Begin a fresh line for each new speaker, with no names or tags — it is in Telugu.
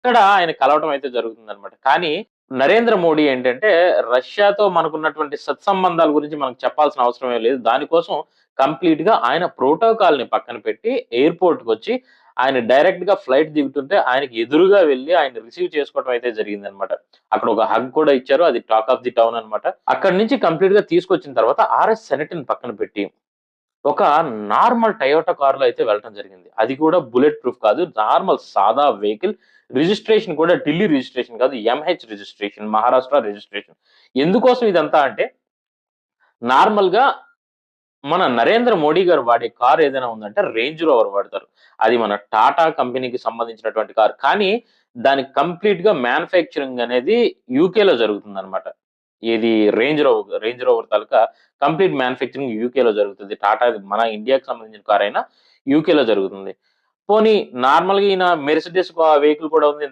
ఇక్కడ ఆయన కలవటం అయితే జరుగుతుందనమాట. కానీ నరేంద్ర మోడీ ఏంటంటే రష్యాతో మనకున్నటువంటి సత్సంబంధాల గురించి మనకు చెప్పాల్సిన అవసరమే లేదు. దానికోసం కంప్లీట్‌గా ఆయన ప్రోటోకాల్‌ని పక్కన పెట్టి ఎయిర్‌పోర్ట్‌కొచ్చి ఆయన డైరెక్ట్‌గా ఫ్లైట్ దిగుతుంటే ఆయనకి ఎదురుగా వెళ్లి ఆయన్ని రిసీవ్ చేసుకోవడం అయితే జరిగిందనమాట. అక్కడ ఒక హగ్ కూడా ఇచ్చారు. అది టాక్ ఆఫ్ ది టౌన్ అనమాట. అక్కడి నుంచి కంప్లీట్‌గా తీసుకొచ్చిన తర్వాత ఆర్ఎస్ సెనెట్‌ని పక్కన పెట్టి ఒక నార్మల్ టయోటా కార్‌లో అయితే వెళ్ళటం జరిగింది. అది కూడా బుల్లెట్ ప్రూఫ్ కాదు. నార్మల్ సాదా వెహికల్. రిజిస్ట్రేషన్ కూడా ఢిల్లీ రిజిస్ట్రేషన్ కాదు. MH registration. మహారాష్ట్ర రిజిస్ట్రేషన్. ఎందుకోసం ఇదంతా అంటే నార్మల్‌గా మన నరేంద్ర మోడీ గారు వాడే కార్ ఏదైనా ఉందంటే రేంజ్ రోవర్ వాడతారు. అది మన టాటా కంపెనీకి సంబంధించినటువంటి కార్. కానీ దానికి కంప్లీట్‌గా మ్యానుఫ్యాక్చరింగ్ అనేది యూకేలో జరుగుతుందన్నమాట. ఏది రేంజ్ రోవర్ తాలూకా కంప్లీట్ మ్యానుఫ్యాక్చరింగ్ యూకేలో జరుగుతది. టాటాది మన ఇండియాకి సంబంధించిన కార్ అయినా యూకేలో జరుగుతుంది. పోనీ నార్మల్‌గా ఈయన మెర్సిడెస్ వెహికల్ కూడా ఉంది.